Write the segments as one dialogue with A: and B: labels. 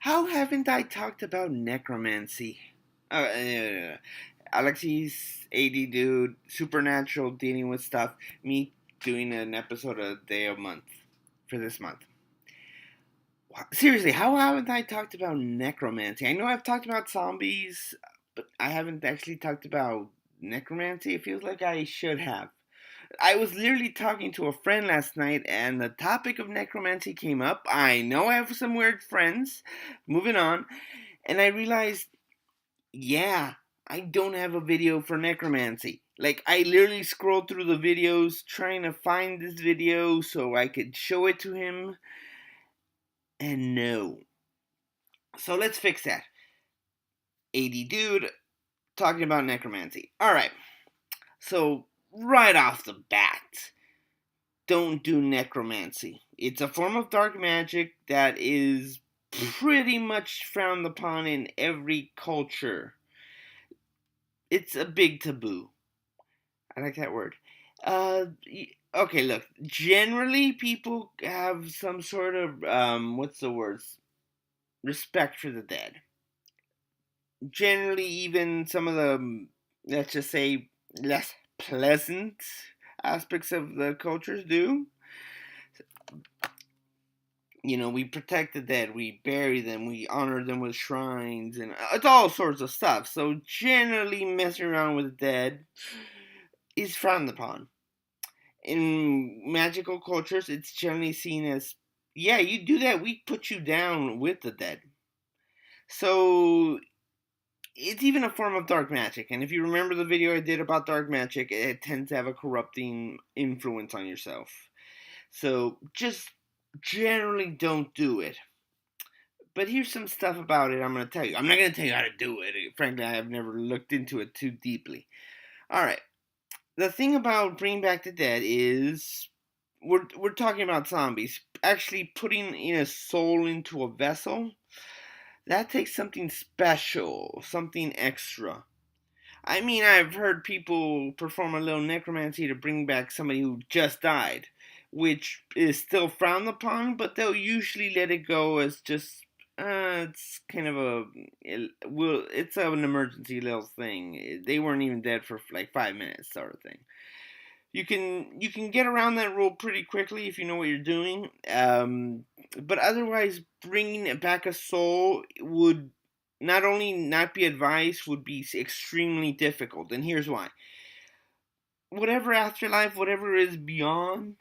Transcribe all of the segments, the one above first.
A: How haven't I talked about necromancy? Alexis, AD dude, supernatural, dealing with stuff. Me doing an episode a day a month for this month. Seriously, how haven't I talked about necromancy? I know I've talked about zombies, but I haven't actually talked about necromancy. It feels like I should have. I was literally talking to a friend last night, and the topic of necromancy came up. I know I have some weird friends. Moving on. And I realized, yeah, I don't have a video for necromancy. Like, I literally scrolled through the videos trying to find this video so I could show it to him, and no. So let's fix that. AD dude talking about necromancy. Alright, so right off the bat, don't do necromancy. It's a form of dark magic that is pretty much frowned upon in every culture. It's a big taboo. I like that word. Uh, okay, look. Generally, people have some sort of what's the words? Respect for the dead. Generally, even some of the let's just say less pleasant aspects of the cultures do. You know, we protect the dead, we bury them, we honor them with shrines, and it's all sorts of stuff. So generally, messing around with the dead is frowned upon. In magical cultures, it's generally seen as, yeah, you do that, we put you down with the dead. So it's even a form of dark magic. And if you remember the video I did about dark magic, it tends to have a corrupting influence on yourself. So just generally don't do it. But here's some stuff about it I'm going to tell you. I'm not going to tell you how to do it. Frankly, I have never looked into it too deeply. All right. The thing about bringing back the dead is we're talking about zombies. Actually putting in a soul into a vessel, that takes something special, something extra. I mean, I've heard people perform a little necromancy to bring back somebody who just died, which is still frowned upon, but they'll usually let it go as just it's kind of it's an emergency little thing. They weren't even dead for like 5 minutes, sort of thing. You can get around that rule pretty quickly if you know what you're doing. But otherwise, bringing back a soul would not only not be advised, would be extremely difficult. And here's why: whatever afterlife, whatever is beyond,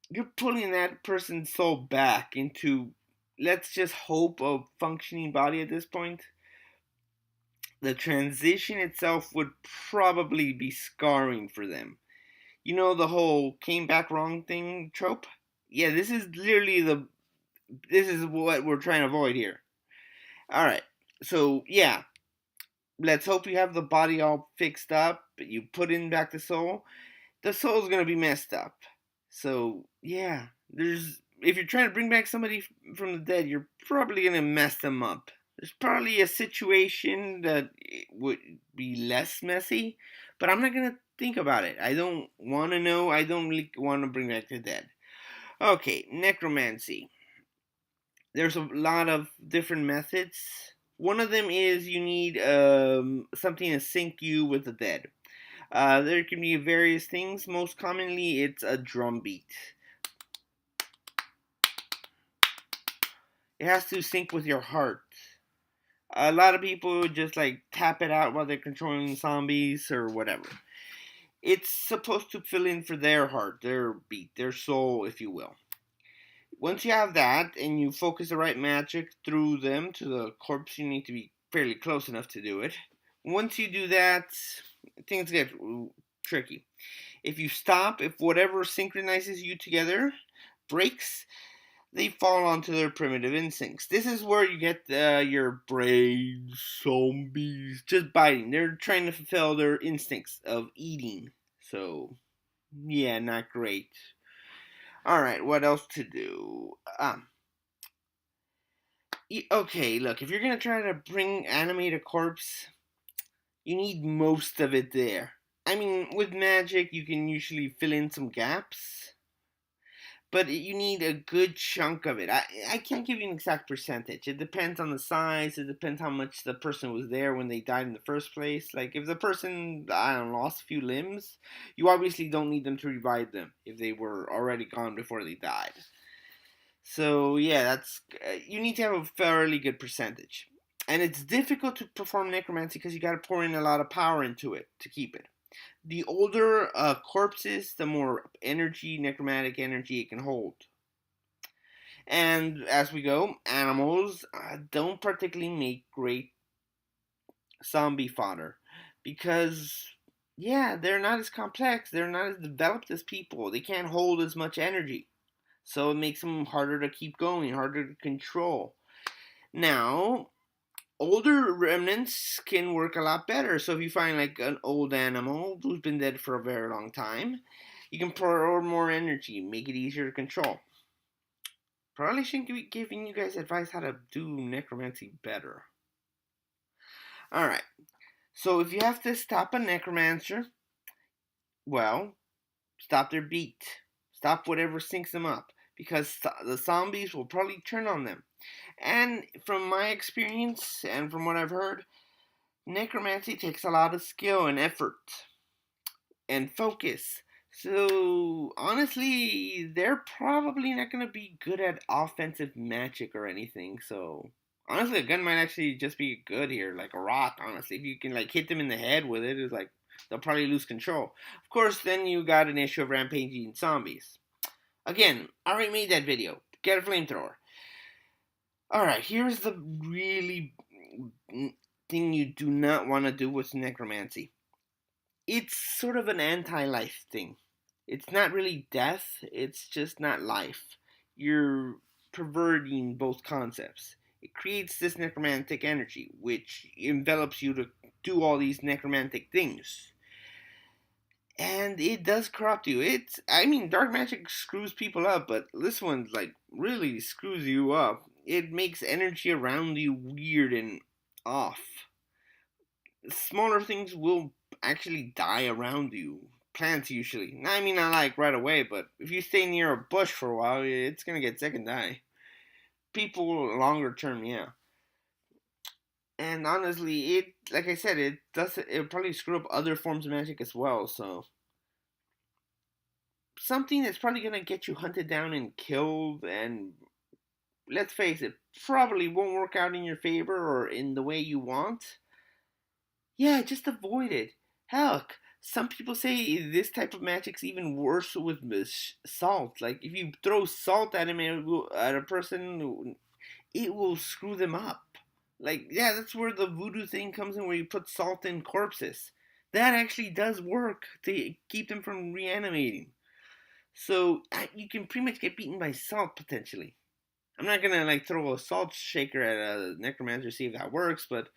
A: you're pulling that person's soul back into, let's just hope, a functioning body at this point. The transition itself would probably be scarring for them. You know the whole came back wrong thing trope? Yeah, this is what we're trying to avoid here. Alright. So yeah, let's hope you have the body all fixed up, you put in back the soul's gonna be messed up. So yeah, there's if you're trying to bring back somebody from the dead, you're probably gonna mess them up. There's probably a situation that would be less messy, but I'm not gonna think about it. I don't want to know. I don't really want to bring back the dead. Okay, necromancy. There's a lot of different methods. One of them is you need something to sync you with the dead. There can be various things. Most commonly, it's a drum beat. It has to sync with your heart. A lot of people just like tap it out while they're controlling zombies or whatever. It's supposed to fill in for their heart, their beat, their soul, if you will. Once you have that and you focus the right magic through them to the corpse, you need to be fairly close enough to do it. Once you do that, things get tricky. If you stop, if whatever synchronizes you together breaks, they fall onto their primitive instincts. This is where you get your brave zombies just biting. They're trying to fulfill their instincts of eating. So, yeah, not great. Alright, what else to do? Okay, look, if you're gonna try to animate a corpse, you need most of it there. I mean, with magic, you can usually fill in some gaps, but you need a good chunk of it. I can't give you an exact percentage. It depends on the size. It depends how much the person was there when they died in the first place. Like if the person, I don't know, lost a few limbs, you obviously don't need them to revive them if they were already gone before they died. So yeah, that's you need to have a fairly good percentage. And it's difficult to perform necromancy because you got to pour in a lot of power into it to keep it. The older corpses, the more energy, necromantic energy it can hold. And as we go, animals don't particularly make great zombie fodder because, yeah, they're not as complex, they're not as developed as people, they can't hold as much energy. So it makes them harder to keep going, harder to control. Now, older remnants can work a lot better. So if you find like an old animal who's been dead for a very long time, you can pour more energy, make it easier to control. Probably shouldn't be giving you guys advice how to do necromancy better. Alright, so if you have to stop a necromancer, well, stop their beat. Stop whatever sinks them up. Because the zombies will probably turn on them. And from my experience and from what I've heard, necromancy takes a lot of skill and effort and focus. So honestly, they're probably not gonna be good at offensive magic or anything. So honestly, a gun might actually just be good here, like a rock. Honestly, if you can like hit them in the head with it, it's like they'll probably lose control. Of course, then you got an issue of rampaging zombies. Again, I already made that video. Get a flamethrower. Alright, here's the really thing you do not want to do with necromancy. It's sort of an anti-life thing. It's not really death, it's just not life. You're perverting both concepts. It creates this necromantic energy, which envelops you to do all these necromantic things. And it does corrupt you. I mean, dark magic screws people up, but this one, like, really screws you up. It makes energy around you weird and off. Smaller things will actually die around you. Plants usually. I mean, not like right away, but if you stay near a bush for a while, it's gonna get sick and die. People longer term, yeah. And honestly, like I said, it probably screw up other forms of magic as well. So something that's probably gonna get you hunted down and killed, and let's face it, probably won't work out in your favor or in the way you want. Yeah, just avoid it. Heck, some people say this type of magic's even worse with salt. Like if you throw salt at at a person, it will screw them up. Like yeah, that's where the voodoo thing comes in, where you put salt in corpses. That actually does work to keep them from reanimating. So you can pretty much get beaten by salt potentially. I'm not gonna like throw a salt shaker at a necromancer to see if that works, but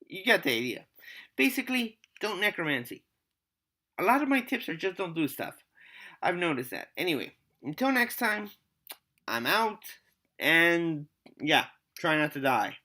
A: you get the idea. Basically, don't necromancy. A lot of my tips are just don't do stuff. I've noticed that. Anyway, until next time, I'm out, and yeah, try not to die.